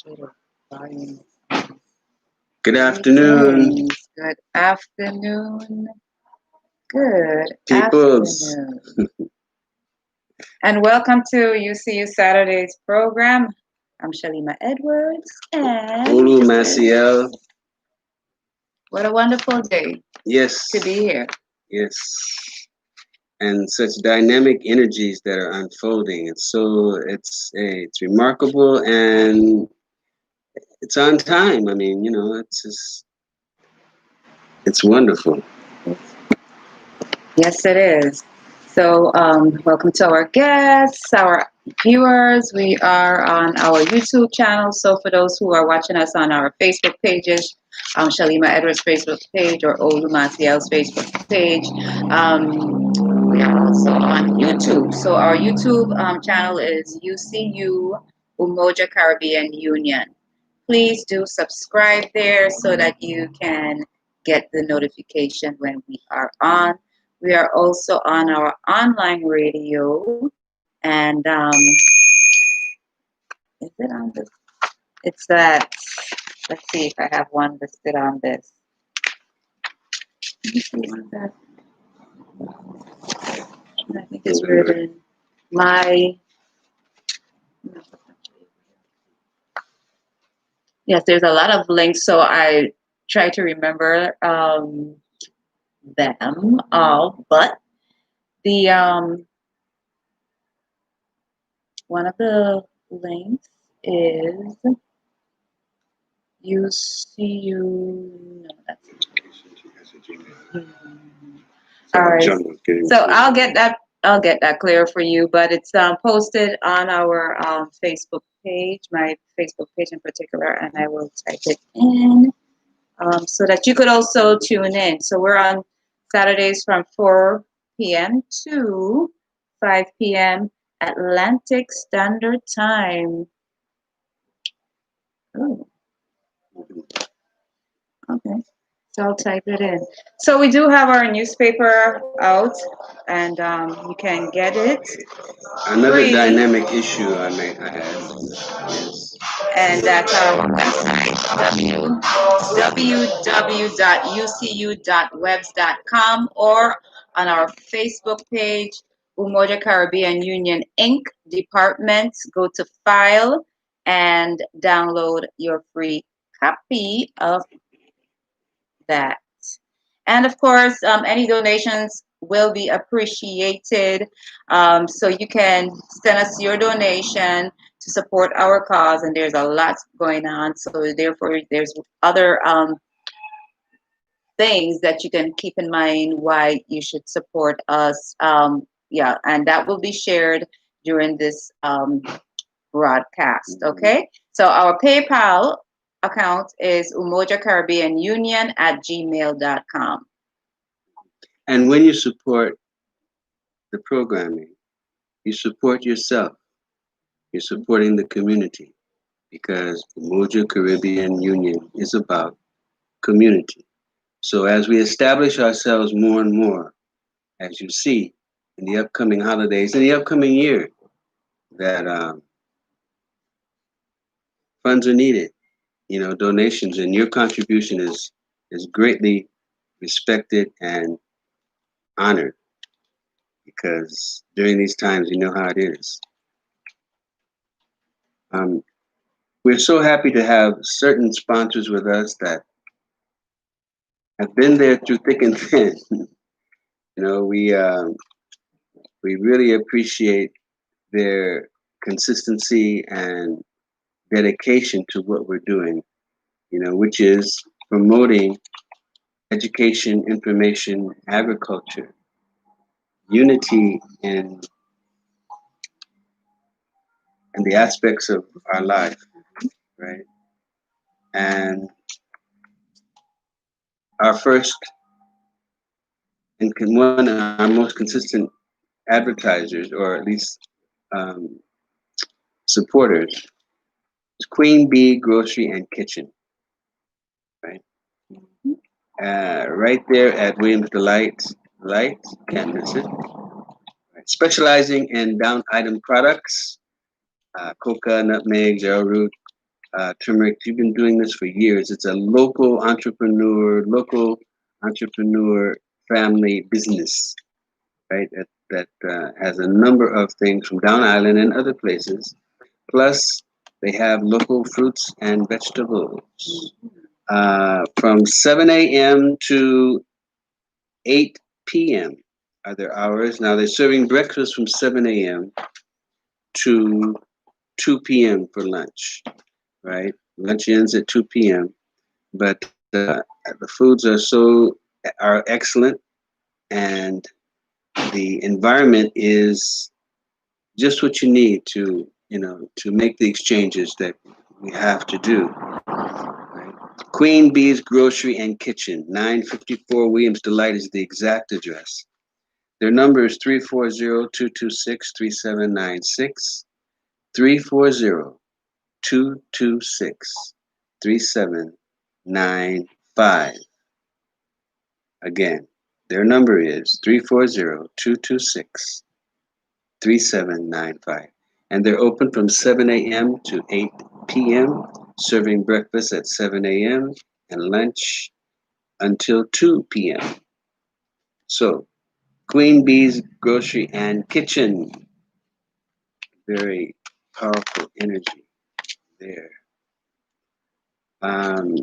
Good afternoon, Greetings. Good afternoon. Good peoples. afternoon. And welcome to UCU Saturday's program. I'm Shalima Edwards. And Olu Maciel. what a wonderful day Yes, to be here. yes. And such dynamic energies that are unfolding. It's remarkable and it's on time. I mean, it's wonderful. Yes, it is. So, welcome to our guests, our viewers. We are on our YouTube channel. So, for those who are watching us on our Facebook pages, Shalima Edwards' Facebook page or Olu Maciel's Facebook page, we are also on YouTube. So, our YouTube channel is UCU Umoja Caribbean Union. Please do subscribe there so that you can get the notification when we are on. We are also on our online radio, and is it on this? It's that. Let's see if I have one listed on this. Let me see one of that. I think it's written my. Yes, there's a lot of links, so I try to remember them all, but the one of the links is UCU. No, that's all right. So I'll get that clear for you, but it's posted on our Facebook page, my Facebook page in particular, and I will type it in so that you could also tune in. So we're on Saturdays from 4 p.m. to 5 p.m. Atlantic Standard Time. Oh, okay. So I'll type it in. So we do have our newspaper out, and you can get it. Another free. dynamic issue I had. Yes. And that's our website, www.ucu.webs.com, or on our Facebook page, Umoja Caribbean Union Inc. Department. Go to File and download your free copy of that. And of course, any donations will be appreciated. So you can send us your donation to support our cause, and there's a lot going on. So therefore, there's other things that you can keep in mind why you should support us. Yeah, and that will be shared during this broadcast. Okay, so our PayPal account is Umoja Caribbean Union at gmail.com. And when you support the programming, you support yourself. You're supporting the community because the Umoja Caribbean Union is about community. So as we establish ourselves more and more, as you see in the upcoming holidays, in the upcoming year, that funds are needed, donations, and your contribution is greatly respected and honored because during these times, you know how it is. We're so happy to have certain sponsors with us that have been there through thick and thin. We really appreciate their consistency and dedication to what we're doing, which is promoting education, information, agriculture, unity in the aspects of our life, right? And our first and one of our most consistent advertisers, or at least supporters, is Queen Bee Grocery and Kitchen, right? Right there at Williams Delight, can't miss it. Right. Specializing in down item products, coca, nutmeg, arrowroot, Turmeric, you've been doing this for years. It's a local entrepreneur family business, right? That has a number of things from Down Island and other places. Plus, they have local fruits and vegetables. From 7 a.m. to 8 p.m. are their hours. Now they're serving breakfast from 7 a.m. to 2 p.m. for lunch, right? Lunch ends at 2 p.m. But the foods are excellent, and the environment is just what you need to make the exchanges that we have to do. Right? Queen Bee's Grocery and Kitchen, 954 Williams Delight is the exact address. Their number is 340-226-3796, 340-226-3795. Again, their number is 340-226-3795. And they're open from 7 a.m. to 8 p.m., serving breakfast at 7 a.m. and lunch until 2 p.m. So, Queen Bee's Grocery and Kitchen, very powerful energy there. Um,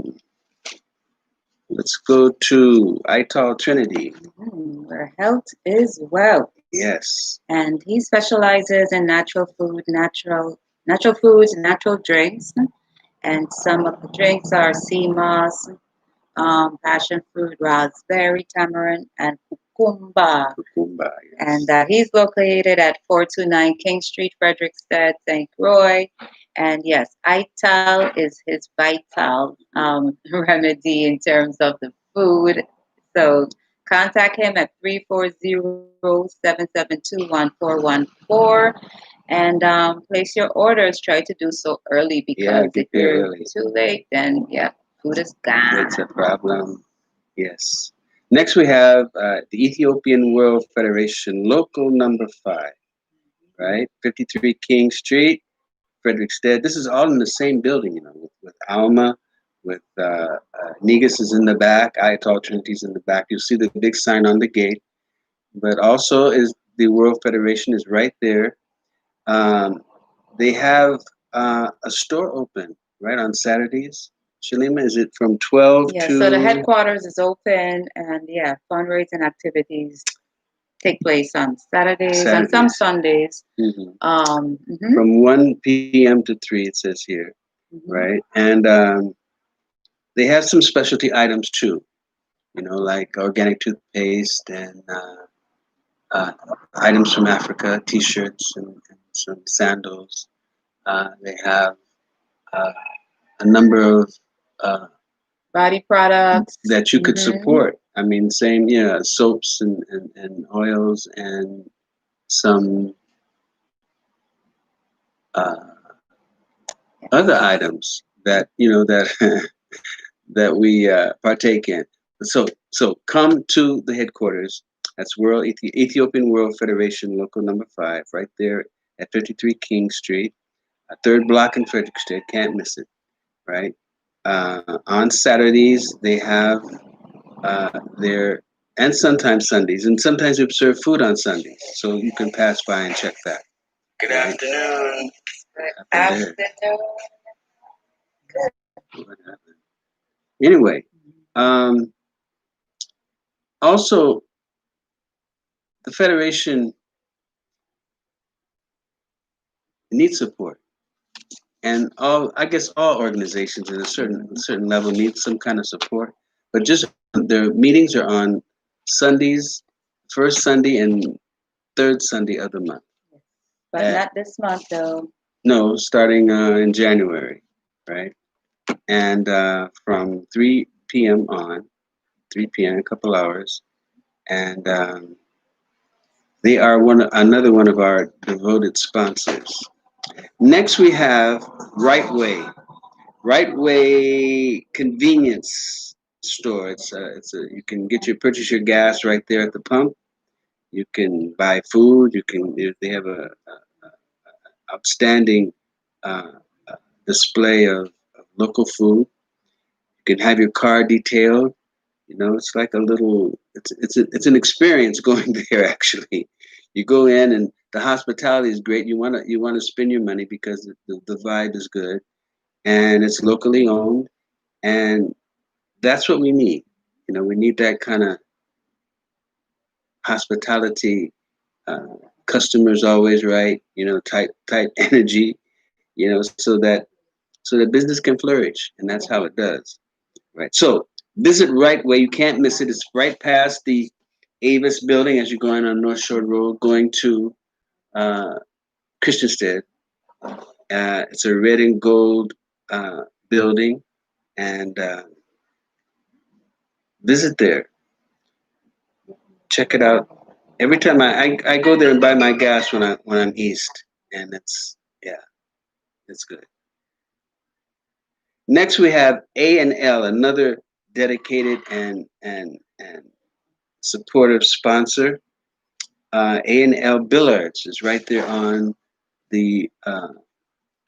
let's go to Ital Trinity. Where health is wealth. Yes. And he specializes in natural foods, natural drinks. And some of the drinks are sea moss, passion fruit, raspberry, tamarind, and cucumba. Kukumba, yes. And he's located at 429 King Street, Frederickstead, St. Croix. And yes, Ital is his vital remedy in terms of the food. So contact him at 340-772-1414 and place your orders. Try to do so early Yeah, because get if there you're early. too late, then yeah, food is gone. It's a problem. Yes. Next, we have the Ethiopian World Federation, local number 5, right? 53 King Street, Frederickstead. This is all in the same building, with Alma, with Negus is in the back, Ayatul Trinity's in the back. You'll see the big sign on the gate. But also, is the World Federation is right there. Um, they have a store open, right, on Saturdays. Shalima, is it from 12 Yeah, to so the headquarters is open, and yeah, fundraising activities take place on Saturdays and some Saturdays? Sundays. Mhm. Mhm, From 1 p.m. to 3, it says here, mhm. right? And they have some specialty items too, like organic toothpaste and items from Africa, T-shirts and some sandals. They have uh, a number of Body products. that you could Mhm. support. I mean, same, soaps and oils and some uh, other items that that that we partake in. So come to the headquarters. That's Ethiopian World Federation, local number 5, right there at 53 King Street, a third block in Frederickstead. Can't miss it, right? On Saturdays they have their and sometimes Sundays, and sometimes we serve food on Sundays, so you can pass by and check that. Good Right? afternoon. What happened there? What happened? Anyway, um, also the Federation needs support, and I guess all organizations at a certain level need some kind of support. But just their meetings are on Sundays, first Sunday and third Sunday of the month. But not this month though. No, starting in January, right? And from 3 p.m. on, 3 p.m. a couple hours, and they are another one of our devoted sponsors. Next, we have Right Way. Right Way convenience store. You can purchase your gas right there at the pump. You can buy food. They have a outstanding uh, display of local food. You can have your car detailed. You know, it's like a little. It's an experience going there. Actually, you go in and the hospitality is great. You wanna spend your money because the vibe is good and it's locally owned, and that's what we need. You know, we need that kind of hospitality. Uh, Customers always right. You know, tight energy. You know, so that business can flourish, and that's how it does. Right. So visit right where you can't miss it. It's right past the Avis building as you're going on North Shore Road, going to uh, Christiansted. It's a red and gold building, and visit there. Check it out. Every time I go there and buy my gas when I'm east, and yeah, it's good. Next we have A&L, another dedicated and supportive sponsor. A&L Billards is right there on the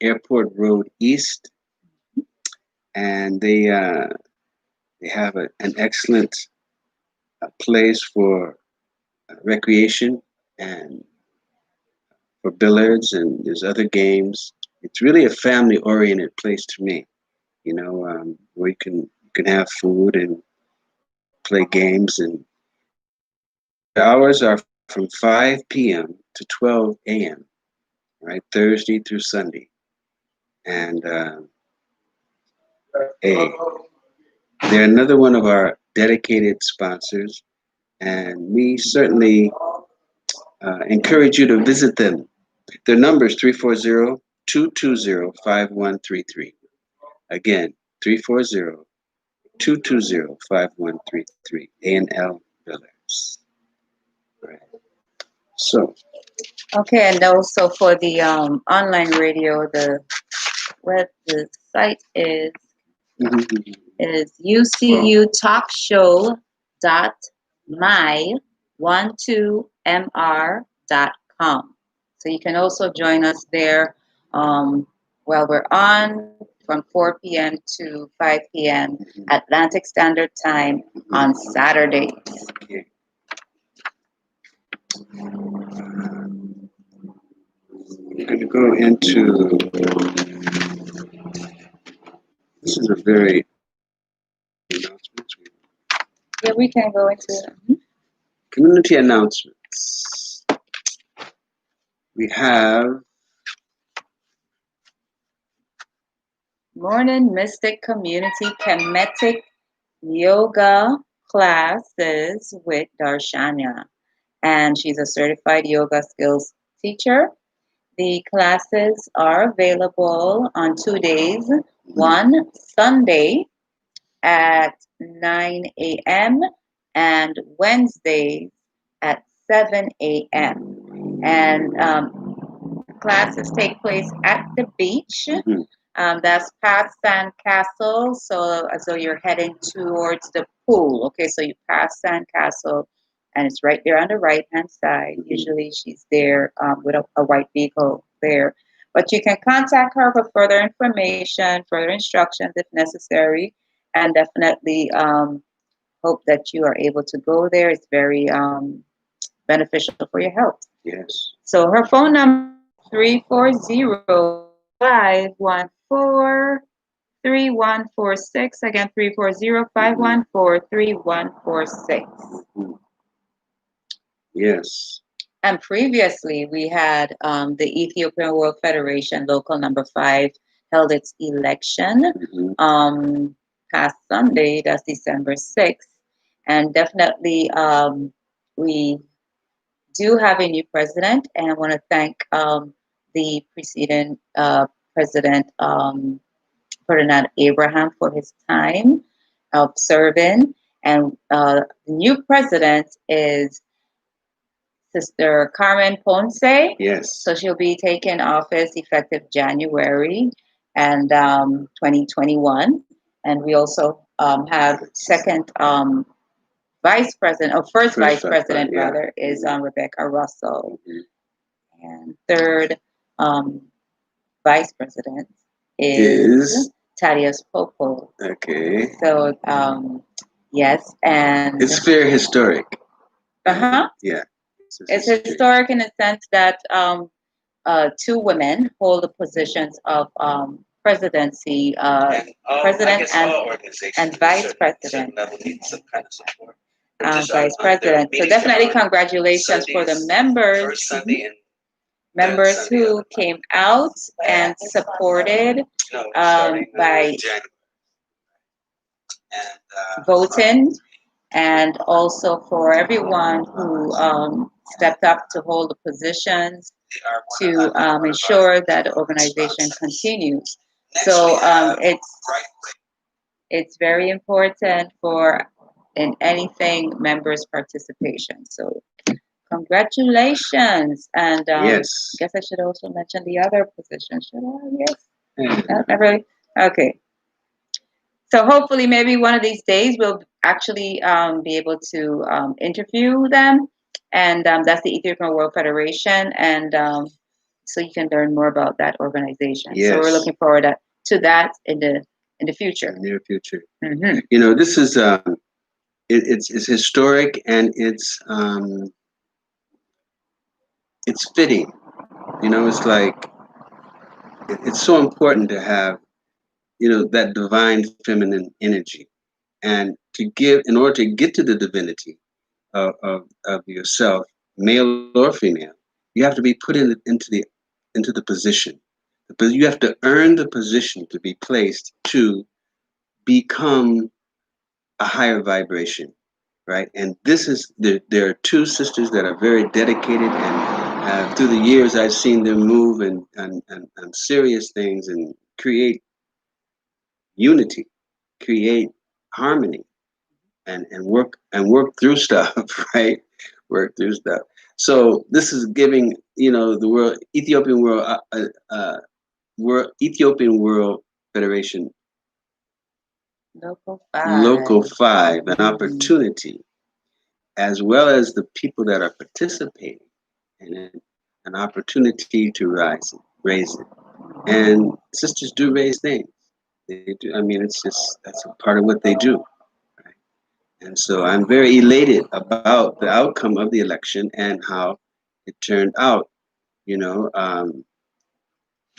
Airport Road East, and they have an excellent place for recreation and for billiards, and there's other games. It's really a family-oriented place to me. You know, where you can have food and play games, and the hours are from 5 p.m. to 12 a.m. Right, Thursday through Sunday, and a they're another one of our dedicated sponsors, and we certainly encourage you to visit them. Their number is 340-220-5133. Again, 340-220-5133. A&L Builders. Right. So, Okay, and also for the online radio, the site mhm. is ucutalkshow.my12mr.com. So you can also join us there while we're on from 4 p.m. to 5 p.m. Atlantic Standard Time on Saturdays. Okay. I'm going to go into this is a very announcements. Yeah, we can go into Community announcements. We have Morning Mystic Community Kemetic Yoga classes with Darshanya, and she's a certified yoga skills teacher. The classes are available on 2 days, one Sunday at 9 a.m. and Wednesdays at 7 a.m. And classes take place at the beach. mhm, That's past Sand Castle. So as though you're heading towards the pool. Okay, so you pass Sand Castle, and it's right there on the right hand side. Usually she's there with a white vehicle there. But you can contact her for further information, further instructions if necessary, and definitely hope that you are able to go there. It's very beneficial for your health. yes. So her phone number is 340-514-3146. Again, 340-514-3146. Mhm, yes. And previously, we had the Ethiopian World Federation Local Number 5 held its election Mhm, past Sunday, that's December 6th. And definitely, we do have a new president, and I want to thank the preceding president, Ferdinand Abraham, for his time of serving. And the new president is Sister Carmen Ponce. yes. So she'll be taking office effective January and 2021. And we also have second vice president, or first vice president Yeah. rather, is Rebecca Russell. Mhm. And third vice president is Is Thaddeus Popo. Okay. So, yes, and It's very historic. uh-huh. Yeah. It's historic in the sense that two women hold the positions of presidency, president and vice president. Vice president. So definitely congratulations for the members. Members who came out and supported by voting, and also for everyone who stepped up to hold the positions to ensure that the organization continues. So it's very important for in anything members' participation. So congratulations, and Yes. I guess I should also mention the other position. Should I? Yes. Not really. Okay. So hopefully, maybe one of these days we'll actually be able to interview them, and that's the Ethiopian World Federation, and so you can learn more about that organization. Yes. So we're looking forward to that in the future. Near future. Mm-hmm. You know, this is it's historic, and it's fitting. You know, it's like it's so important to have, you know, that divine feminine energy, and to give, in order to get to the divinity of yourself, male or female, you have to be put into the position. You have to earn the position to be placed to become a higher vibration, right? And this is there are two sisters that are very dedicated, and through the years I've seen them move and serious things, and create unity, create harmony, and work through stuff, right? Work through stuff. So this is giving, you know, the world, Ethiopian World Federation Local 5, an opportunity, as well as the people that are participating in it, an opportunity to raise it. And sisters do raise things. They do. I mean, it's just, that's a part of what they do. Right? And so I'm very elated about the outcome of the election and how it turned out. You know,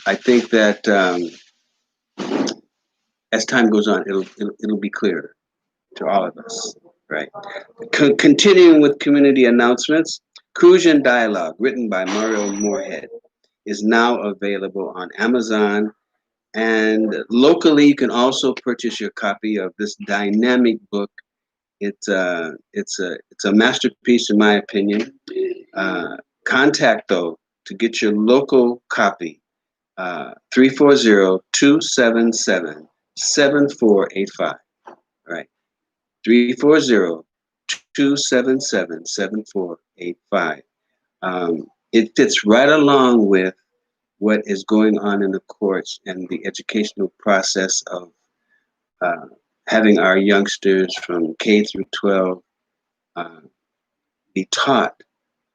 I think that as time goes on, it'll be clearer to all of us, right? Continuing with community announcements, Crucian Dialogue, written by Mario Moorhead, is now available on Amazon. And locally, you can also purchase your copy of this dynamic book. It's a masterpiece, in my opinion. Contact, though, to get your local copy, 340-277-7485. Right. 340-277-7485. It fits right along with what is going on in the courts and the educational process of uh, having our youngsters from K through 12 uh, be taught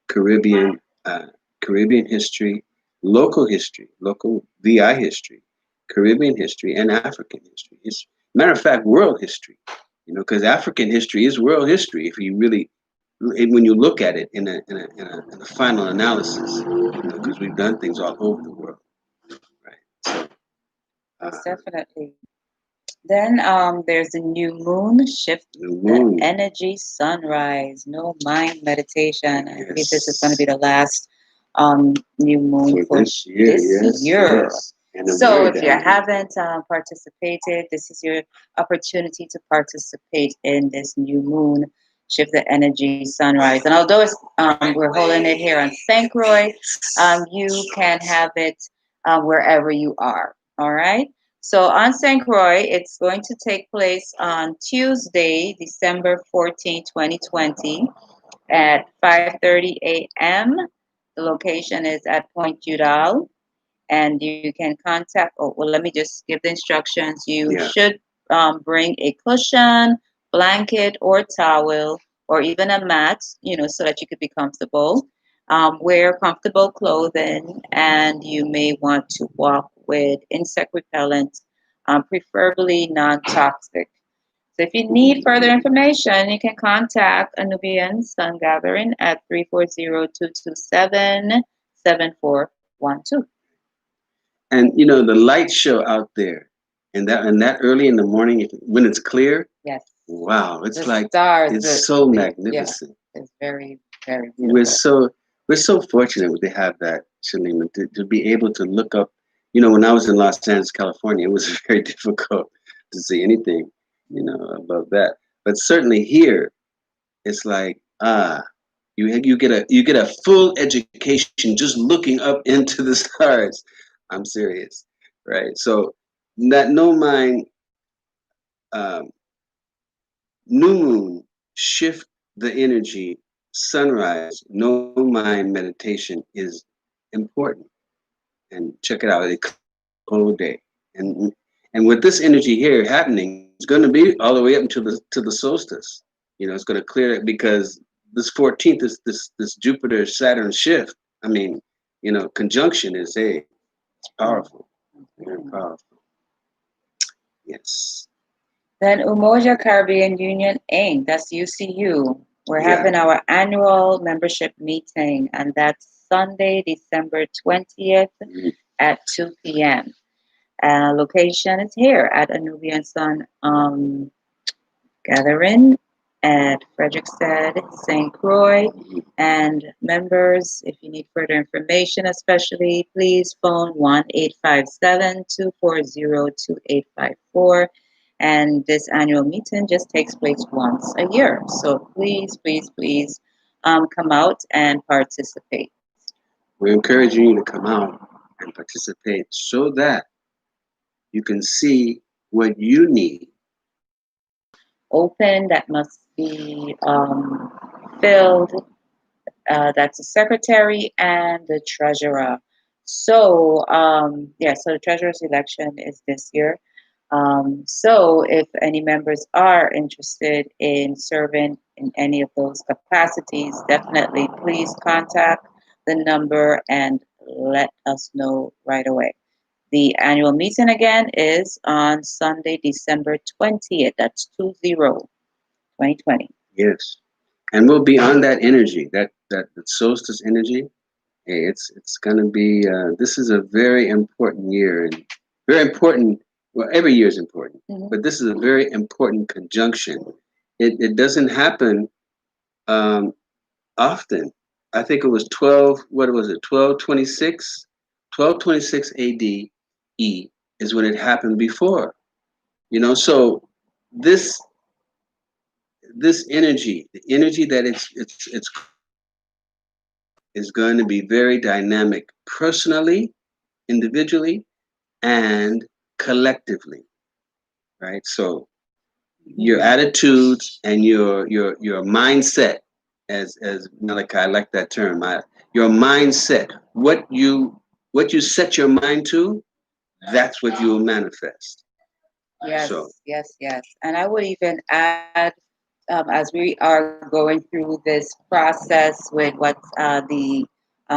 Caribbean Caribbean history, local VI history, Caribbean history, and African history. Matter of fact, world history. You know, because African history is world history if you really, when you look at it in a final analysis. You know, because we've done things all over the world, right? So, Definitely. Then there's the new moon shift, the energy sunrise, no mind meditation. I believe this is going to be the last new moon for this year. Yes. So if you haven't participated, this is your opportunity to participate in this new moon shift, the energy sunrise. And although we're holding it here on St. Croix, you can have it wherever you are. All right. So on St. Croix, it's going to take place on Tuesday, December 14, 2020 at 5:30 a.m. The location is at Point Udall, and you can contact, oh, well, let me just give the instructions. You should bring a cushion, blanket, or towel, or even a mat, so that you could be comfortable. Wear comfortable clothing, and you may want to walk with insect repellent preferably non-toxic. So if you need further information, you can contact Anubian Sun Gathering at 340-227-7412. And you know the light show out there, and that early in the morning, when it's clear, Yes. wow, it's The like stars, it's so yeah, magnificent. it's very, very We're beautiful. so we're so fortunate to have that, Shalima, to be able to look up. You know, when I was in Los Angeles, California, it was very difficult to see anything, you know, above that. But certainly here, it's like you get a full education just looking up into the stars. I'm serious, right? So that no mind um, new moon shift the energy. Sunrise, no mind meditation is important. And check it out, it clears the whole day. And with this energy here happening, it's going to be all the way up until the solstice. You know, it's going to clear it because this 14th is this Jupiter Saturn shift. I mean, you know, conjunction is it's powerful, very powerful. Yes. Then Umoja Caribbean Union Inc., that's UCU. We're Yeah. having our annual membership meeting, and that's Sunday, December 20th Mhm. at 2 p.m. Location is here at Anubian Sun Gathering at Frederickstead, St. Croix. And members, if you need further information, especially, please phone 1-857-240-2854. And this annual meeting just takes place once a year. So please, please, please come out and participate. We're encouraging you to come out and participate so that you can see what you need. Open that must be filled. That's the secretary and the treasurer. So, so the treasurer's election is this year. So, if any members are interested in serving in any of those capacities, definitely please contact the number and let us know right away. The annual meeting again is on Sunday, December 20th. That's 2020. Yes. And we'll be on that energy, that solstice energy. Hey, it's gonna be. This is a very important year, and very important. Well, every year is important, but this is a very important conjunction. It doesn't happen um, often. I think it was 12. What was it? 1226. 1226 A.D. E is when it happened before. You know, so this this energy, the energy that it's is going to be very dynamic personally, individually, and collectively, right? So your attitudes and your mindset, as Malachi, I like that term. Your mindset, what you set your mind to, that's what you will manifest. Yes, So yes, yes. And I would even add, as we are going through this process with what's the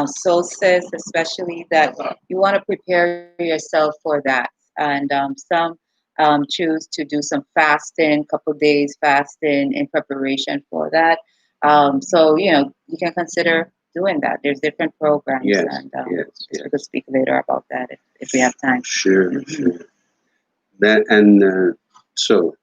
solstice, especially that you want to prepare yourself for that. And some choose to do some fasting, couple days fasting in preparation for that. So, you can consider doing that. There's different programs, yes, and yes, we yes. could speak later about that if we have time. Sure, sure. That and so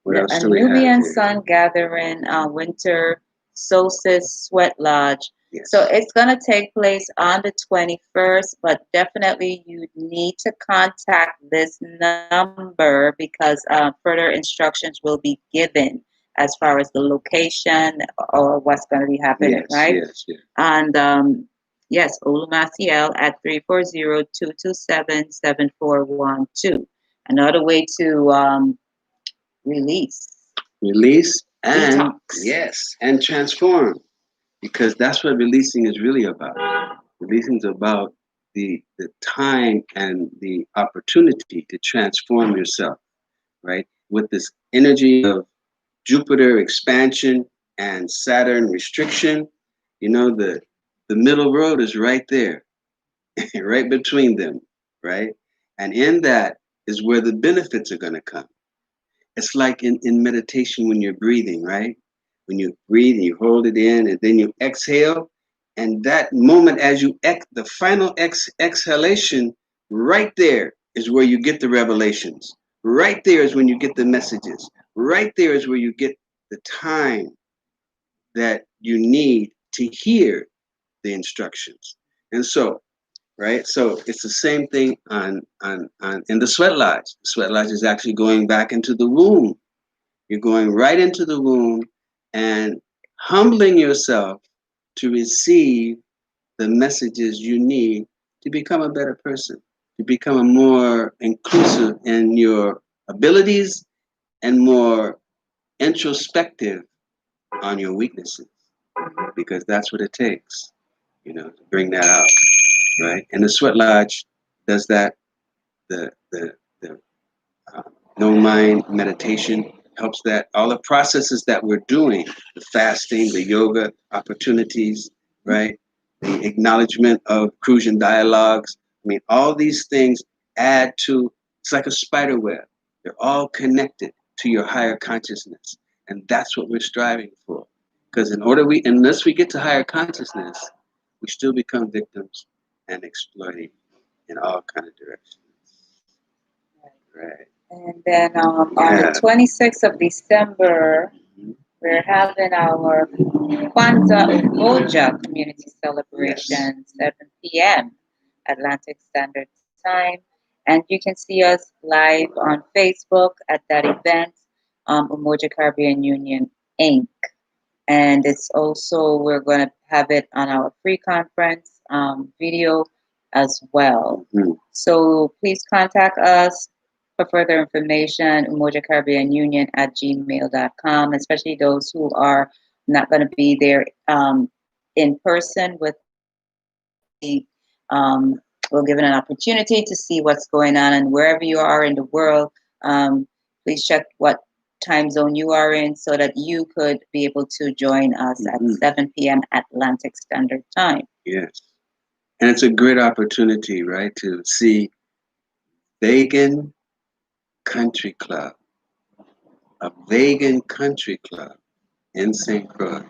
what The else do we have Anubian here? Sun Gathering Winter Solstice Sweat Lodge. Yes. So it's going to take place on the 21st, but definitely you need to contact this number because further instructions will be given as far as the location or what's going to be happening, Yes, right? yes, yes. And yes, Olumaciel at 340-227-7412. Another way to release. Release and Detox. yes, and transform, because that's what releasing is really about. Releasing is about the time and the opportunity to transform yourself, right? With this energy of Jupiter expansion and Saturn restriction, you know, the middle road is right there, right between them, right? And in that is where the benefits are going to come. It's like in meditation when you're breathing, right? When you breathe and you hold it in and then you exhale. And that moment as you the final exhalation, right there is where you get the revelations. Right there is when you get the messages. Right there is where you get the time that you need to hear the instructions. And so, right? So it's the same thing on in the sweat lodge. The sweat lodge is actually going back into the womb. You're going right into the womb and humbling yourself to receive the messages you need to become a better person, to become a more inclusive in your abilities and more introspective on your weaknesses, because that's what it takes, to bring that out, right? And the sweat lodge does that. The uh, no mind meditation helps that. All the processes that we're doing, the fasting, the yoga opportunities, right? The acknowledgement of Crucian dialogues. I mean, all these things add to, it's like a spider web. They're all connected to your higher consciousness. And that's what we're striving for. Because unless we get to higher consciousness, we still become victims and exploiting in all kind of directions. Right. And then on the 26th of December, we're having our Kwanzaa Umoja Community Celebration, 7 p.m. Atlantic Standard Time. And you can see us live on Facebook at that event, Umoja Caribbean Union Inc. And it's also, we're going to have it on our free conference video as well. Mm-hmm. So please contact us for further information, Umoja Caribbean Union at gmail.com, especially those who are not going to be there in person with the we'll give it an opportunity to see what's going on, and wherever you are in the world, please check what time zone you are in so that you could be able to join us at 7 p.m. Atlantic Standard Time. Yes. And it's a great opportunity, right, to see Vegan Country Club, a vegan country club in St. Croix.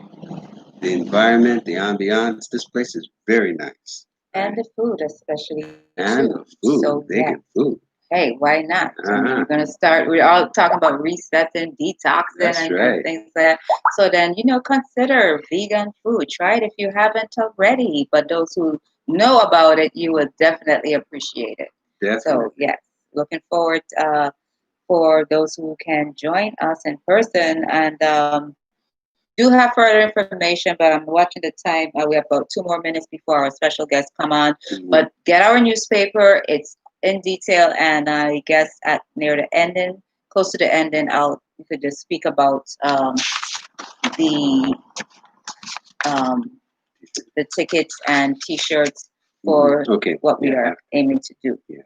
The environment, the ambiance, this place is very nice. And the food, especially. And the food, so, vegan food. Hey, why not? I mean, we're going to start, we're all talking about resetting, detoxing, and things like that. So then, consider vegan food. Try it if you haven't already. But those who know about it, you would definitely appreciate it. Definitely. So, yes, looking forward for those who can join us in person. And we do have further information, but I'm watching the time. We have about 2 more minutes before our special guests come on. Mm-hmm. But get our newspaper. It's in detail, and I guess at near the ending, close to the ending, we could just speak about the tickets and T-shirts for what we are aiming to do. Yeah.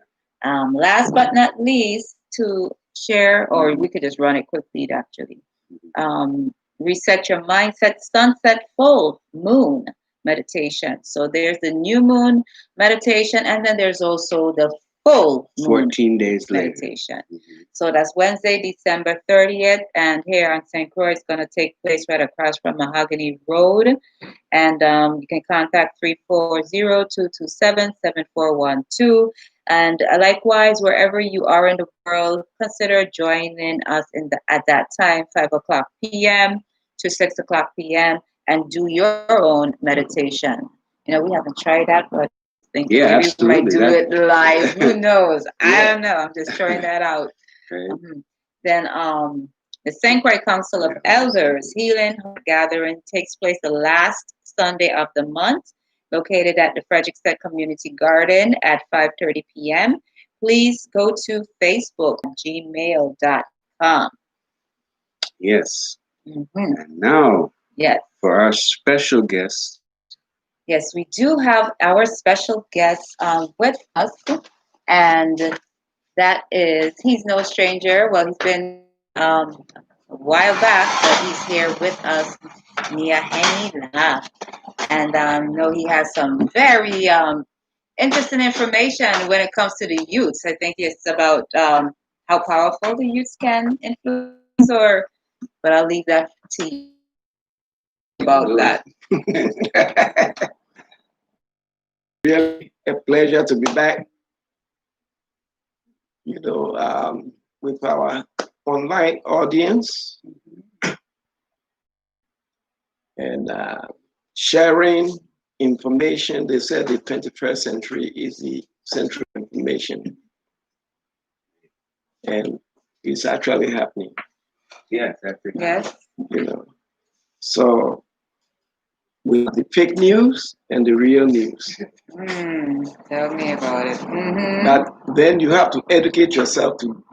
Last but not least, to share, or we could just run it quickly actually. Reset your mindset, sunset full moon meditation. So there's the new moon meditation, and then there's also the full moon 14 days meditation. Later. So that's Wednesday, December 30th, and here on St. Croix, it's going to take place right across from Mahogany Road. And you can contact 340-227-7412. And likewise, wherever you are in the world, consider joining us at that time, 5 o'clock p.m. to 6 o'clock p.m. and do your own meditation. We haven't tried that, but I think maybe absolutely. we might do it live. Who knows? I don't know. I'm just throwing that out. Right. Then the St. Croix Council of Elders Healing Gathering takes place the last Sunday of the month, located at the Frederickstead Community Garden at 5:30 p.m. Please go to Facebook, gmail.com. Yes. And now, for our special guest. Yes, we do have our special guest with us, and that is, he's no stranger. Well, he's been a while back, but he's here with us, Nia Henila. And I know he has some very interesting information when it comes to the youths. I think it's about how powerful the youths can influence, or but I'll leave that to you about that. Really a pleasure to be back, with our online audience and sharing information. They said the 21st century is the century of information, and it's actually happening. Yes, that's it. Yes. So we have the fake news and the real news. Tell me about it. But then you have to educate yourself to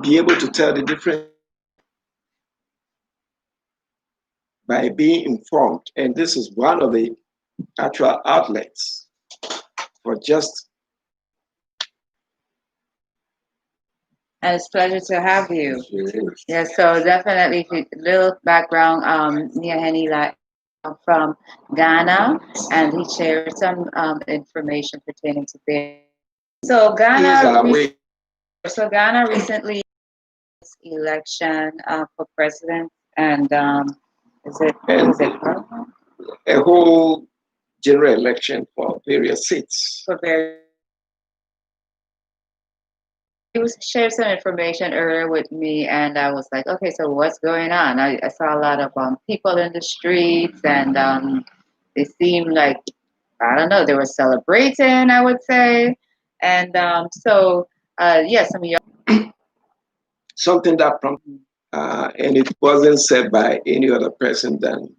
be able to tell the difference by being informed. And this is one of the actual outlets for just. And it's a pleasure to have you. Sure. Yeah, so definitely, little background. Mia Henny from Ghana, and he shared some information pertaining to there. So Ghana recently election for president, and is it a whole general election for various seats. for various. He was shared some information earlier with me, and I was like, okay, so what's going on? I saw a lot of people in the streets, and they seemed like, I don't know, they were celebrating, I would say. And yes, some of y'all. Something that prompted, and it wasn't said by any other person than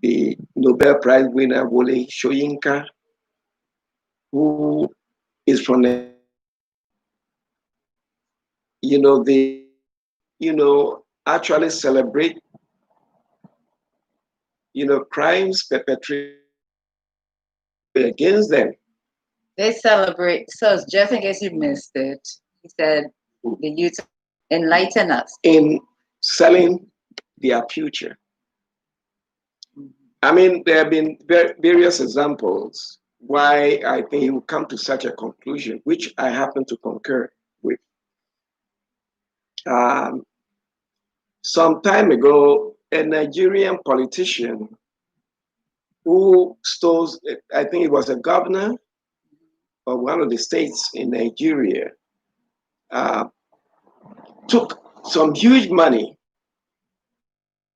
the Nobel Prize winner Wole Soyinka, who is from the, they, actually celebrate, crimes perpetrated against them. They celebrate. So just in case you missed it, he said the youth enlighten us. In selling their future. I mean, there have been various examples why I think he will come to such a conclusion, which I happen to concur with. Some time ago, a Nigerian politician who stole, I think it was a governor of one of the states in Nigeria, took some huge money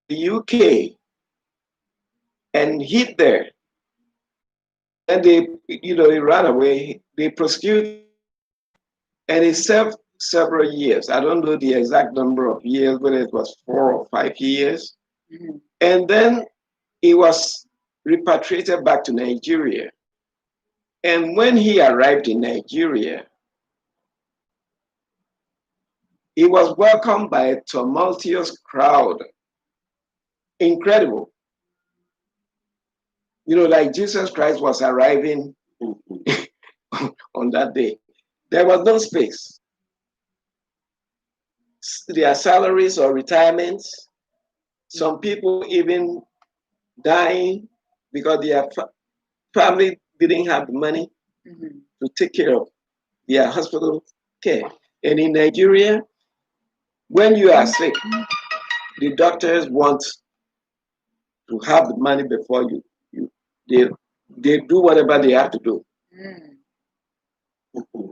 to the UK and hid there. And he ran away. They prosecuted, and he served several years. I don't know the exact number of years, whether it was 4 or 5 years. And then he was repatriated back to Nigeria. And when he arrived in Nigeria, he was welcomed by a tumultuous crowd. Incredible. Like Jesus Christ was arriving on that day. There was no space. Their salaries or retirements, some people even dying because their family didn't have the money to take care of their hospital care. And in Nigeria, when you are sick, the doctors want to have the money before they do whatever they have to do.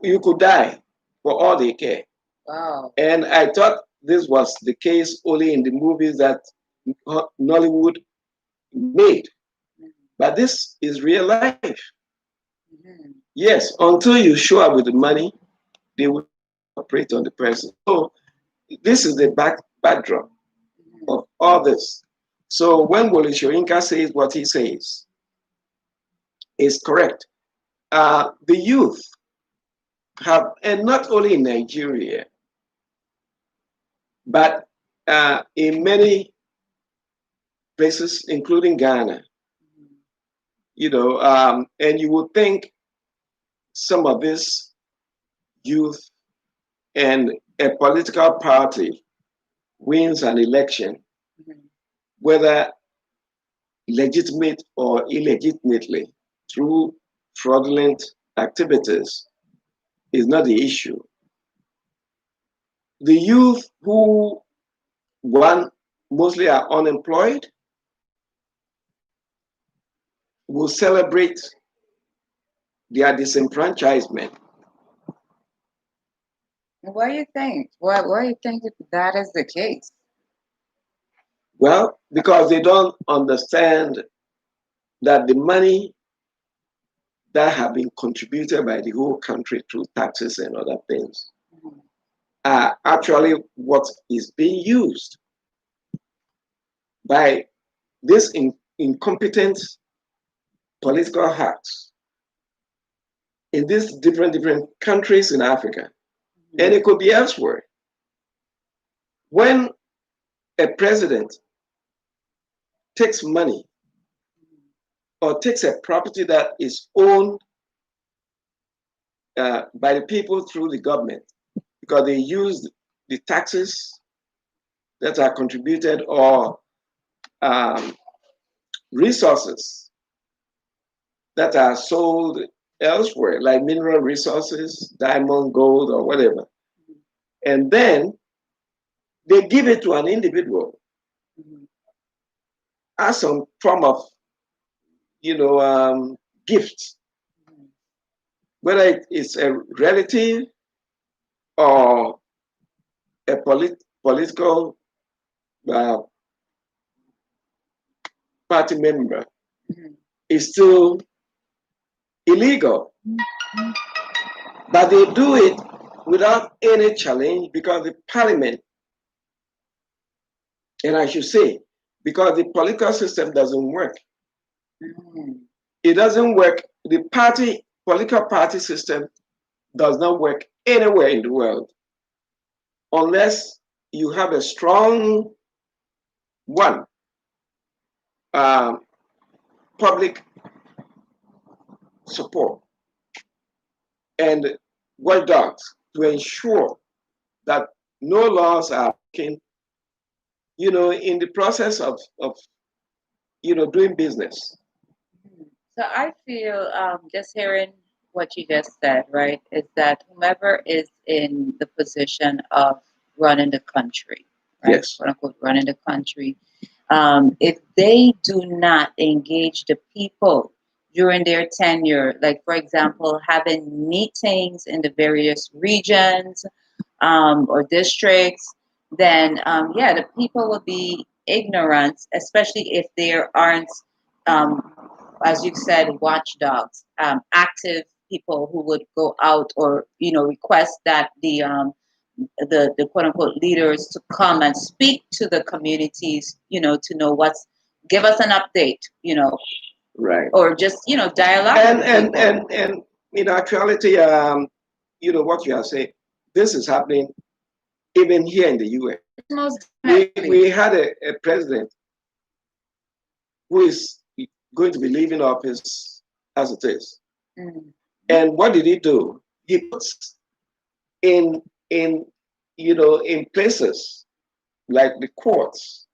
You could die for all they care. Wow. And I thought this was the case only in the movies that Nollywood made. But this is real life. Yes, until you show up with the money, they will operate on the person. So this is the backdrop of all this. So when Wole Soyinka says what he says is correct. The youth have, and not only in Nigeria, but in many places, including Ghana, and you would think some of this youth and a political party wins an election, whether legitimate or illegitimately through fraudulent activities is not the issue. The youth who, one, mostly are unemployed, will celebrate their disenfranchisement. Why do you think? Why do you think that is the case? Well, because they don't understand that the money that have been contributed by the whole country through taxes and other things Mhm. are actually what is being used by this incompetent political hacks in these different countries in Africa, and it could be elsewhere. When a president takes money or takes a property that is owned by the people through the government, because they use the taxes that are contributed or um, resources that are sold elsewhere, like mineral resources, diamond, gold, or whatever. And then they give it to an individual Mhm. as some form of, gift, whether it's a relative or a political uh, party member, Mhm. is still illegal. But they do it without any challenge because the parliament, and I should say, because the political system doesn't work. Mhm. It doesn't work. The political party system does not work anywhere in the world unless you have a strong one, um, public support and watchdogs to ensure that no laws are breaking, in the process of doing business. So I feel just hearing what you just said, right, is that whomever is in the position of running the country, right, Yes. quote unquote, running the country, if they do not engage the people during their tenure, like for example, having meetings in the various regions or districts, then yeah, the people will be ignorant, especially if there aren't, um, as you said, watchdogs, active people who would go out or request that the quote unquote leaders to come and speak to the communities, to know what's, give us an update, Right. or just dialogue And with and people. and and in actuality, what you are saying, this is happening even here in the U.S. Most We definitely. had a president who is going to be leaving office as it is. Mm. And what did he do? He puts in in in places like the courts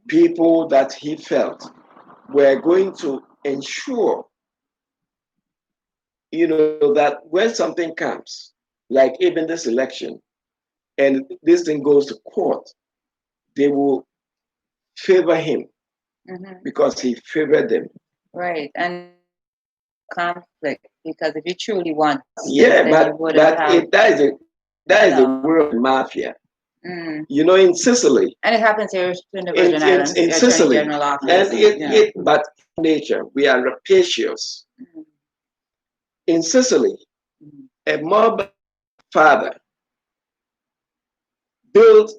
people that he felt were going to ensure that when something comes, like even this election, and this thing goes to court, they will favor him Hmm. because he favored them. Right, and conflict, because if you truly want justice, Yeah, then you wouldn't have, that is the no. world of the mafia. Mm. In Sicily, And it happens here in the in Virgin in, Islands, in the Attorney Sicily, General and office. Yeah. but nature we are rapacious. Mhm. In Sicily, Mhm. a mob father built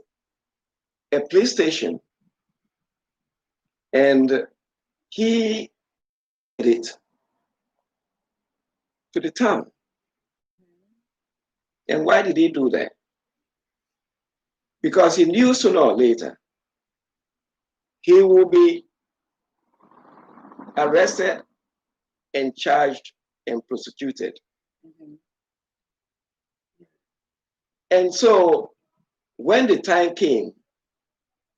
a police station and he did it to the town. And why did he do that? Because he knew sooner or later he will be arrested and charged and prosecuted. Mhm. And so when the time came,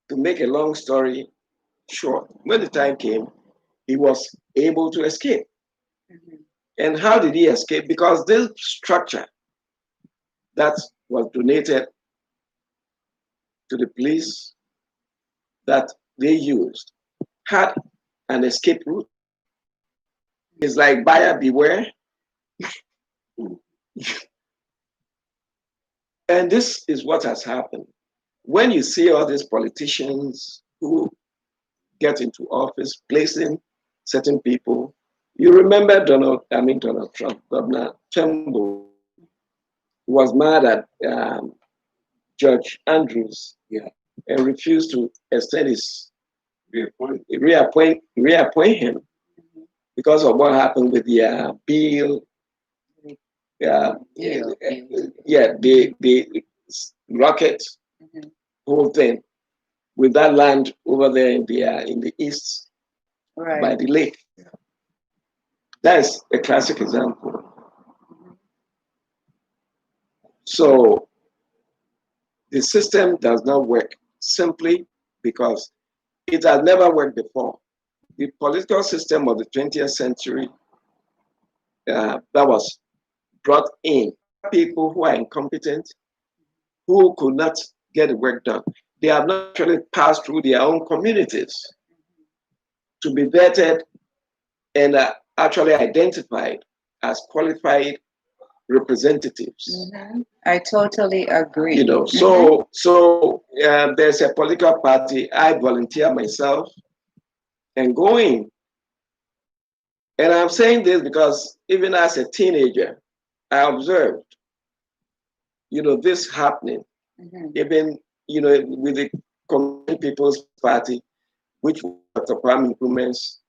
to make a long story short. When the time came, he was able to escape. Mhm. And how did he escape? Because this structure that was donated to the police that they used had an escape route. It's like buyer beware. And this is what has happened. When you see all these politicians who get into office placing certain people, you remember Donald Trump, Governor Turnbull, was mad at Judge Andrews, yeah, and refused to extend his reappoint him because of what happened with the bill. Yeah, the rocket whole thing with that land over there in the east by the lake. That is a classic example. So the system does not work simply because it has never worked before. The political system of the 20th century that was brought in people who are incompetent, who could not get the work done. They have not actually passed through their own communities to be vetted and actually identified as qualified representatives. Mm-hmm. I totally agree. You know, so there's a political party. I volunteer myself and go in. And I'm saying this because even as a teenager, I observed, this happening. Even, with the Convention People's Party, which was Dr. Kwame Nkrumah's,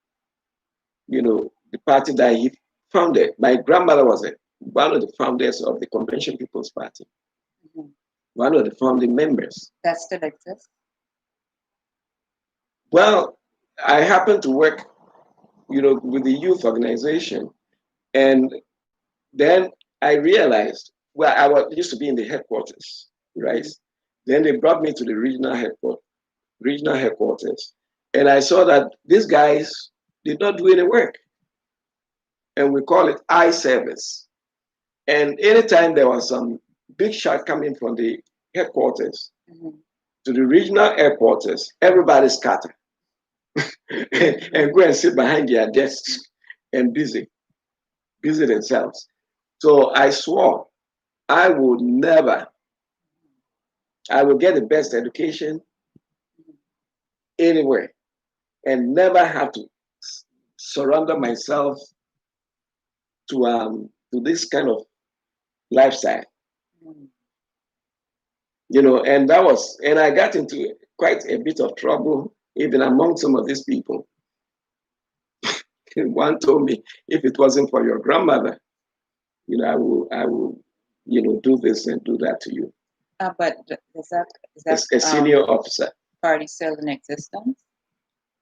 the party that he founded. My grandmother was one of the founders of the Convention People's Party, one of the founding members. That still exists? Well, I happened to work, with the youth organization, and then I realized, well, used to be in the headquarters, right? Then they brought me to the regional headquarters, and I saw that these guys did not do any work, and we call it eye service. And anytime there was some big shot coming from the headquarters to the regional headquarters, everybody scattered and go and sit behind their desks and busy themselves. So I swore I would never, I would get the best education anywhere and never have to surrender myself to this kind of lifestyle. And I got into quite a bit of trouble even among some of these people. One told me, if it wasn't for your grandmother, I will, do this and do that to you. But is that a senior officer party still in existence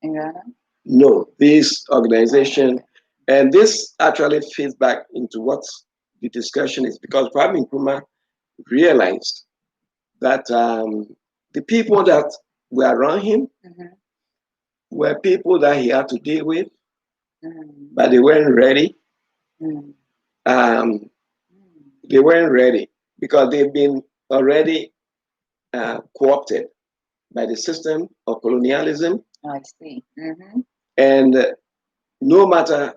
in Ghana? No, this organization, and this actually feeds back into what the discussion is, because Kwame Nkrumah realized that the people that were around him were people that he had to deal with, but they weren't ready. They weren't ready because they've been already co-opted by the system of colonialism. I see. And no matter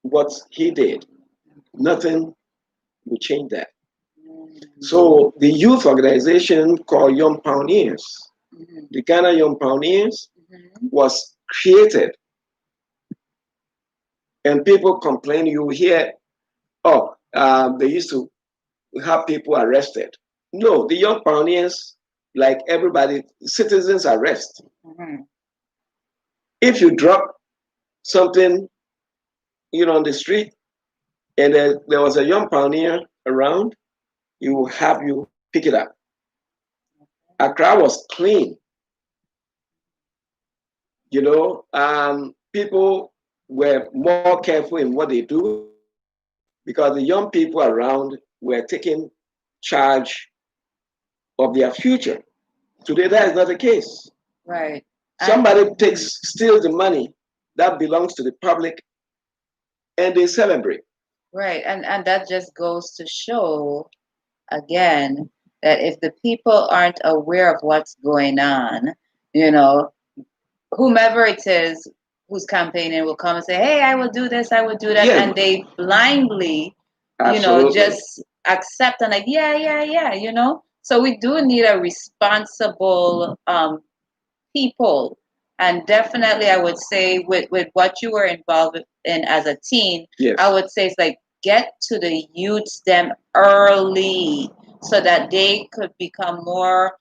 what he did, nothing will change that. So the youth organization called Young Pioneers, the Ghana Young Pioneers, was created. And people complain, you hear, they used to have people arrested. No, the Young Pioneers, like everybody, citizens arrest. If you drop something, on the street, and there was a young pioneer around, he will have you pick it up. Accra was clean. People were more careful in what they do because the young people around were taking charge of their future. Today, that is not the case. Right. Somebody steals the money that belongs to the public, and they celebrate. Right, and that just goes to show again that if the people aren't aware of what's going on, you know, whomever it is who's campaigning will come and say, "Hey, I will do this, I will do that," Yeah. and they blindly, Absolutely. just accept and like, yeah, yeah, yeah. So we do need a responsible people, and definitely, I would say with what you were involved in as a teen, Yes. I would say it's like get to the youths them early so that they could become more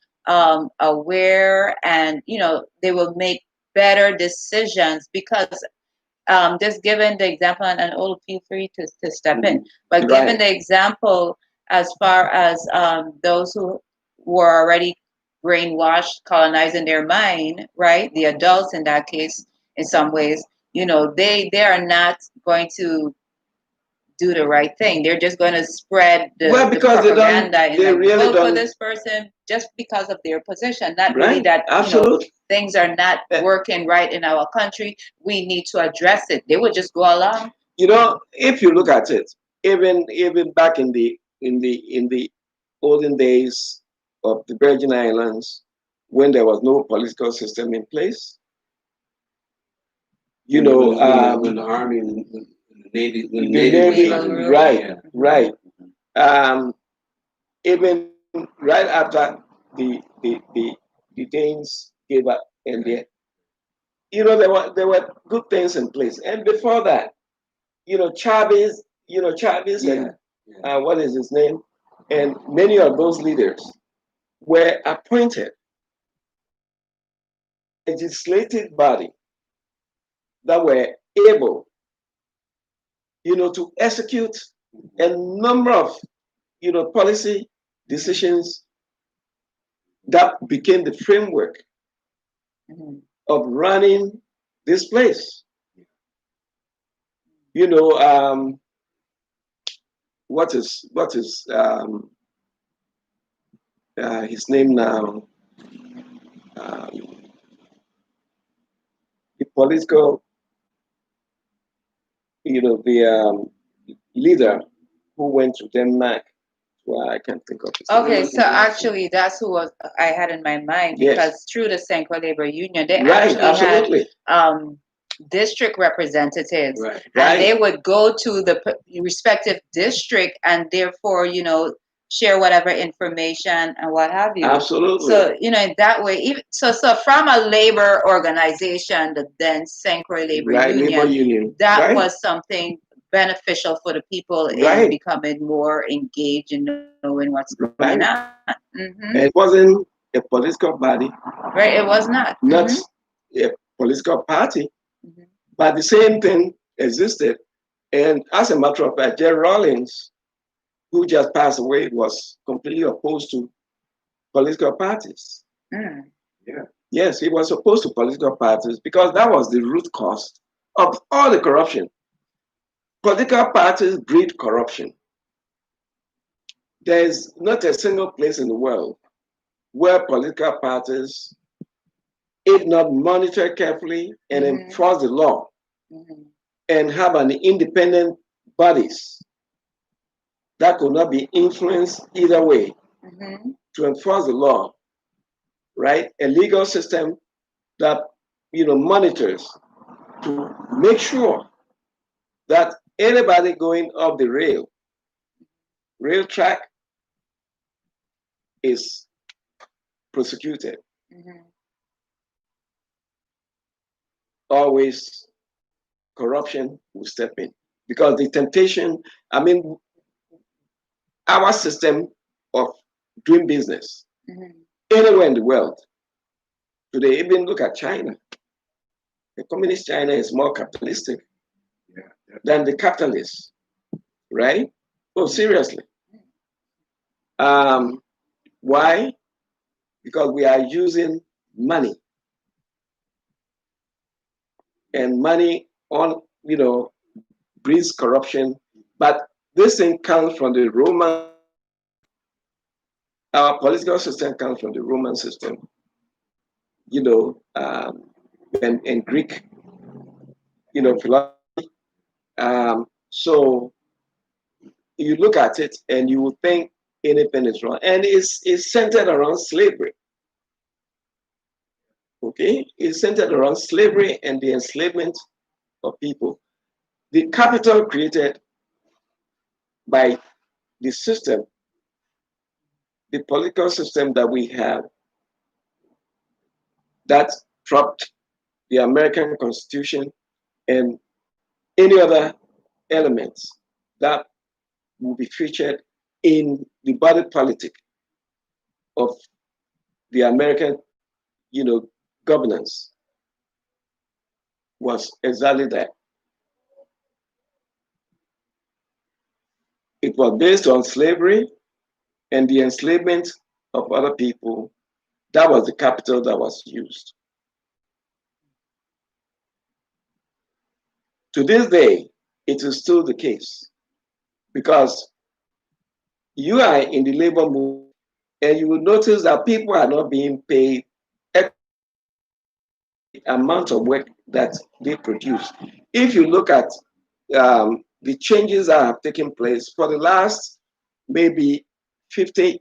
aware, and they will make better decisions because just given the example, and all feel free to step in, but given Right. the example as far as those who were already brainwashed, colonizing their mind, right? The adults in that case, in some ways, they are not going to do the right thing. They're just going to spread Well, the because propaganda and they like really vote for don't. this person just because of their position. Not really Right. that Absolutely. things are not working right in our country. We need to address it. They would just go along. If you look at it, even back in the olden days of the Virgin Islands, when there was no political system in place, when the army, when the navy, when the the navy was Navy, running, right, yeah. right. Even right after the Danes gave up India, there were good things in place, and before that, Chavez, Chavez, and what is his name, and many of those leaders were appointed legislative body that were able, to execute a number of, policy decisions that became the framework of running this place. What is his name now? The political, the leader who went to Denmark. Well, I can't think of his name. Okay, so actually, that's who I had in my mind, because through the Central Labor Union, they actually had district representatives, and they would go to the respective district and therefore, share whatever information and what have you. Absolutely. So, in that way, even so from a labor organization, the then Central Labor Union, that was something beneficial for the people in becoming more engaged and knowing what's going on. And it wasn't a political body. Right, it was not. Not a political party, but the same thing existed. And as a matter of fact, Jerry Rawlings, who just passed away, was completely opposed to political parties. Yeah. Yes, he was opposed to political parties because that was the root cause of all the corruption. Political parties breed corruption. There is not a single place in the world where political parties, if not monitor carefully and enforce the law and have an independent bodies that could not be influenced either way to enforce the law, right? A legal system that monitors to make sure that anybody going off the rail track is prosecuted. Always corruption will step in because the temptation, our system of doing business anywhere in the world today, even look at China. The communist China is more capitalistic than the capitalists, right? Oh, seriously. Why? Because we are using money, and money breeds corruption. But this thing comes from the Roman. Our political system comes from the Roman system. and Greek, philosophy. So you look at it and you will think anything is wrong, and it's centered around slavery. Okay, it's centered around slavery and the enslavement of people. The capital created by the system, the political system that we have, that dropped the American Constitution and any other elements that will be featured in the body politic of the American, governance was exactly that. It was based on slavery and the enslavement of other people. That was the capital that was used. To this day, it is still the case because you are in the labor movement and you will notice that people are not being paid the amount of work that they produce. If you look at the changes that have taken place for the last maybe 50,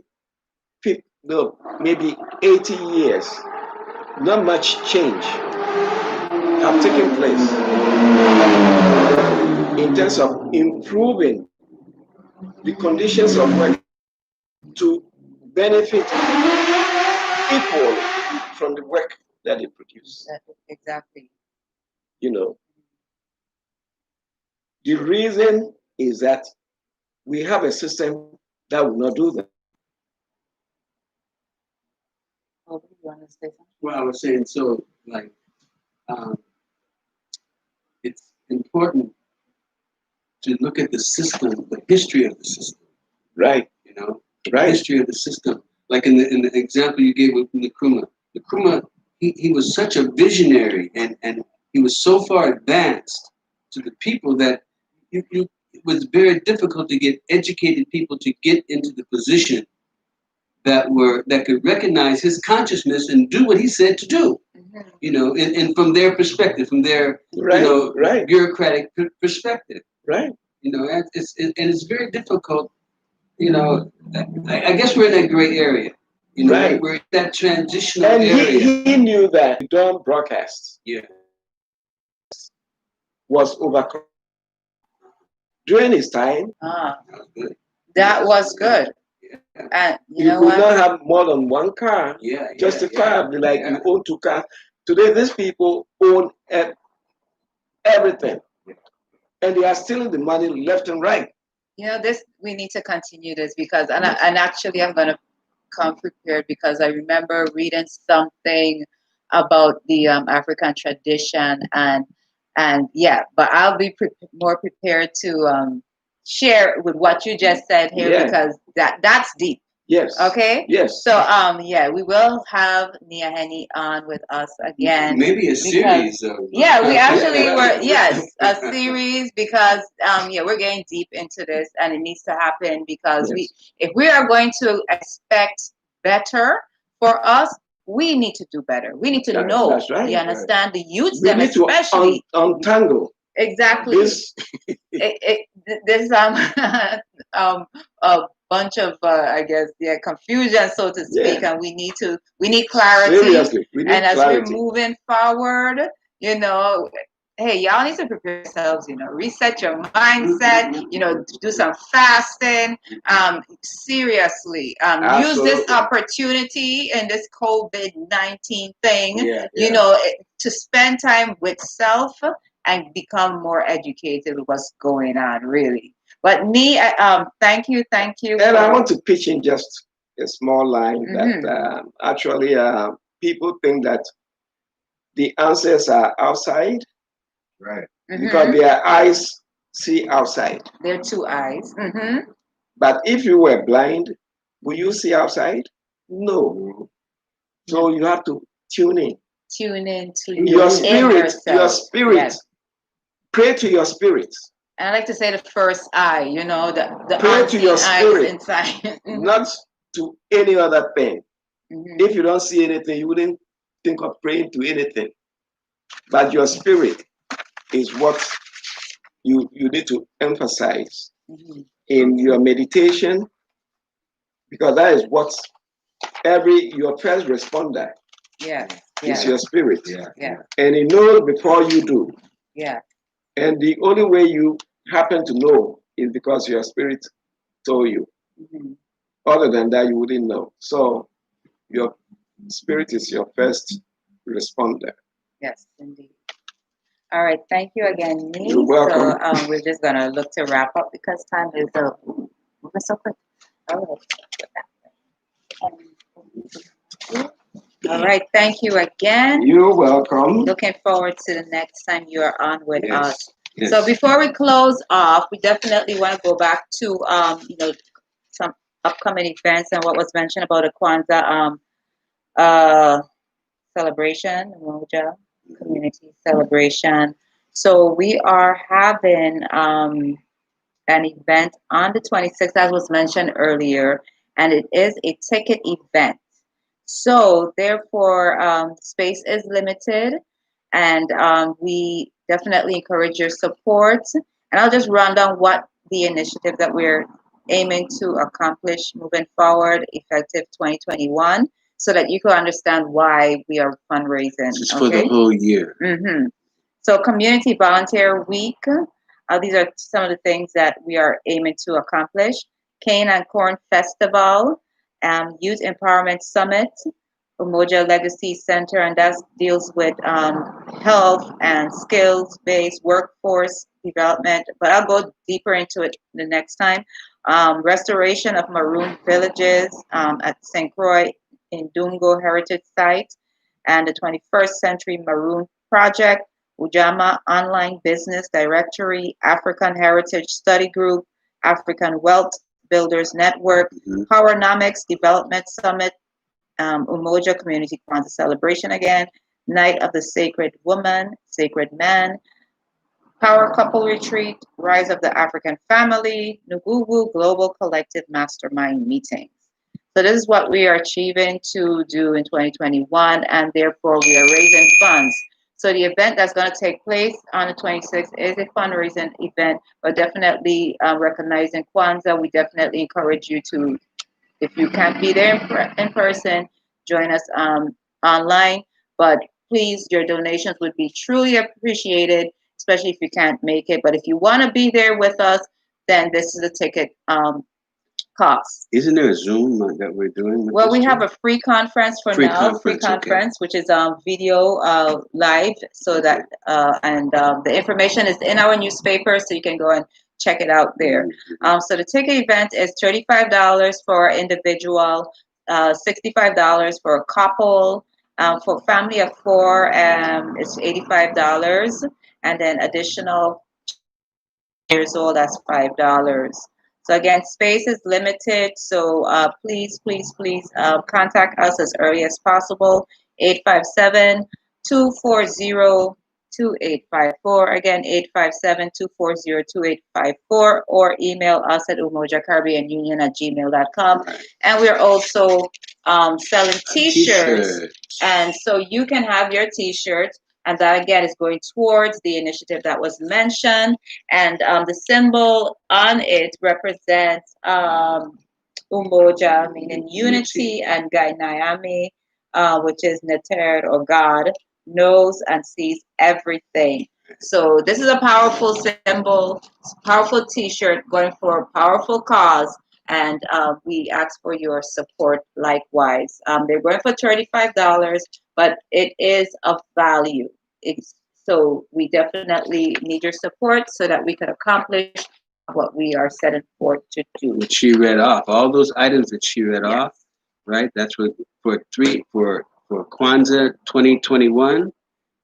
no, maybe 80 years, not much change have taken place in terms of improving the conditions of work to benefit equally from the work that they produce. Exactly. The reason is that we have a system that will not do that. Oh, you want to say something? Well, I was saying, so like, it's important to look at the system, the history of the system. Right. The Right. history of the system. Like in the example you gave with Nkrumah. Nkrumah, he was such a visionary and he was so far advanced to the people that it was very difficult to get educated people to get into the position that could recognize his consciousness and do what he said to do. And from their perspective, from their Right. bureaucratic perspective. Right. It's very difficult. I guess we're in that gray area. Right. We're in that transitional And area. he knew that dawn broadcast Yeah. was overcome during his time. That was good. That was good. Yeah. And You could not have more than one car. Yeah. Just a car. Like Yeah. you own two cars. Today, these people own everything, and they are stealing the money left and right. This we need to continue this because and actually I'm gonna come prepared because I remember reading something about the African tradition and yeah, but I'll be more prepared to share with what you just said here Yeah. because that's deep. Yes. Okay. Yes. So yeah, we will have Nia Henny on with us again. Maybe a series of. Yeah, we actually were a series because yeah, we're getting deep into this and it needs to happen because if we are going to expect better for us, we need to do better. We need to know. That's right. You understand the youth We them need especially to untangle exactly this. There's a bunch of I guess confusion so to speak, and we need clarity. Seriously, we need and as clarity. we're moving forward, hey, y'all need to prepare yourselves, reset your mindset, do some fasting, seriously, use this opportunity in this COVID-19 thing, to spend time with self and become more educated with what's going on, really. But thank you. And I want to pitch in just a small line that actually people think that the answers are outside, Right? Because their eyes see outside. Their two eyes. But if you were blind, will you see outside? No. So you have to tune in. Tune in to your spirit. Your spirit. Yes. Pray to your spirit. I like to say the first eye, the pray to your spirit, inside. Not to any other thing. If you don't see anything, you wouldn't think of praying to anything. but your spirit is what you need to emphasize Mhm. in your meditation, because that is what your first responder Yes, is yes, your spirit. yeah, And you know before you do. yeah. And the only way you happen to know is because your spirit told you. Mhm. Other than that, you wouldn't know. So your spirit is your first responder. Yes, indeed. All right, thank you again, You're Nee. welcome. So we're just gonna look to wrap up because time is moving so quick. All right. All right, thank you again. You're welcome. Looking forward to the next time you are on with us. Yes. So before we close off, we definitely want to go back to some upcoming events and what was mentioned about the Kwanzaa uh celebration, Umoja community celebration. So we are having an event on the 26th, as was mentioned earlier, and it is a ticket event. So therefore, space is limited, and we definitely encourage your support. And I'll just run down what the initiative that we're aiming to accomplish moving forward, effective 2021, so that you can understand why we are fundraising. This is for the whole year. Mm-hmm. So, Community Volunteer Week. These are some of the things that we are aiming to accomplish. Cane and Corn Festival, Youth Empowerment Summit, Umoja Legacy Center, and that deals with health and skills-based workforce development. But I'll go deeper into it the next time. Restoration of maroon villages at St. Croix in Dungo Heritage Site, and the 21st Century Maroon Project, Ujama Online Business Directory, African Heritage Study Group, African Wealth Builders Network, Powernomics Development Summit, Umoja Community Kwanzaa Celebration again, Night of the Sacred Woman, Sacred Man, Power Couple Retreat, Rise of the African Family, Nugugu Global Collective Mastermind Meetings. So this is what we are achieving to do in 2021, and therefore we are raising funds. So the event that's going to take place on the 26th is a fundraising event, but definitely recognizing Kwanzaa, we definitely encourage you to, if you can't be there in person, join us online. But please, your donations would be truly appreciated, especially if you can't make it. But if you want to be there with us, then this is a ticket cost. Isn't there a Zoom that we're doing? With Well, this we have too? a free conference for Free now, free conference, okay. conference, which is video live, so that and the information is in our newspaper, so you can go and check it out there. So the ticket event is $35 for individual, $65 for a couple. For family of four, it's $85, and then additional years old, that's $5. So again, space is limited, so please, please, please contact us as early as possible. 857-240-2854. Again, 857-240-2854, or email us at umojacaribbeanunion@gmail.com. And we're also selling t-shirts, and so you can have your t-shirt, and that again is going towards the initiative that was mentioned. And the symbol on it represents Umoja, meaning unity, and Gainayami, which is Neter, or God, knows and sees everything. So this is a powerful symbol, powerful t-shirt going for a powerful cause, and we ask for your support likewise. They're going for $35, but it is of value. So we definitely need your support so that we can accomplish what we are setting forth to do. What she read off, all those items that she read off, right? That's what for Kwanzaa 2021,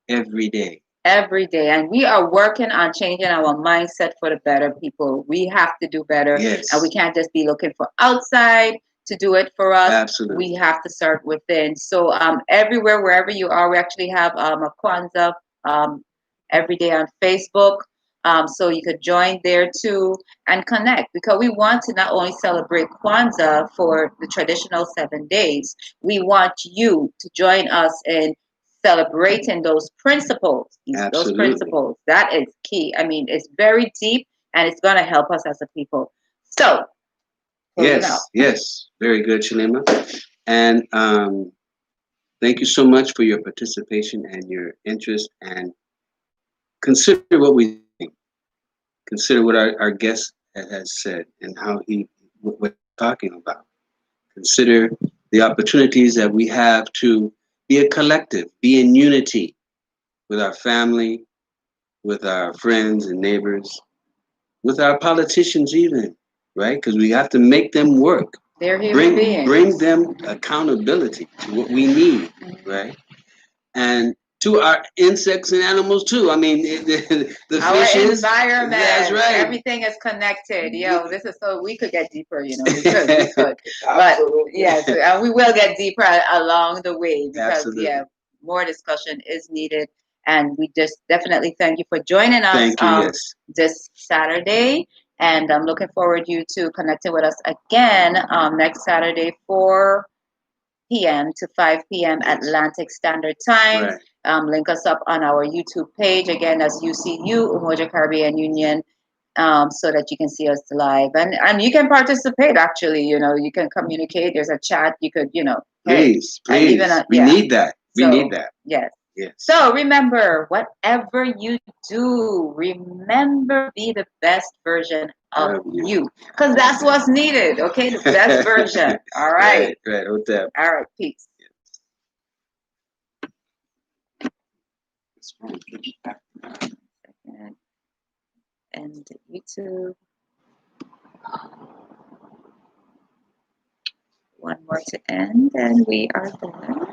every day. Every day, and we are working on changing our mindset for the better, people. We have to do better, Yes. and we can't just be looking for outside to do it for us. Absolutely. We have to start within. So everywhere, wherever you are, we actually have a Kwanzaa every day on Facebook. So you could join there too and connect, because we want to not only celebrate Kwanzaa for the traditional 7 days, we want you to join us in celebrating those principles. Those Absolutely. principles. That is key. I mean, it's very deep, and it's going to help us as a people. So, closing out. Yes, very good, Shalima. And thank you so much for your participation and your interest. And consider what we think. Consider what our guest has said and how what we're talking about. Consider the opportunities that we have to be a collective, be in unity with our family, with our friends and neighbors, with our politicians even, right? Because we have to make them work. They're human beings. Bring them accountability to what we need, right? And to our insects and animals too. I mean, the Our fishes. environment. That's right. Everything is connected. Yo, this is so we could get deeper, you know. We could. But yes, and we will get deeper along the way because Absolutely. more discussion is needed. And we just definitely thank you for joining us Thank you. Yes. this Saturday. And I'm looking forward you to connecting with us again next Saturday, 4 p.m. to 5 p.m. Atlantic Standard Time. Right. Link us up on our YouTube page. Again, that's UCU, Umoja Caribbean Union, so that you can see us live. And you can participate, actually. You know, you can communicate. There's a chat. You could, you know. Please. And even, we need that. We need that. Yes. Yes. So remember, whatever you do, remember be the best version of you. Because that's what's needed, okay? The best version. All right. Right. All right. Peace. And YouTube. One more to end, and we are done.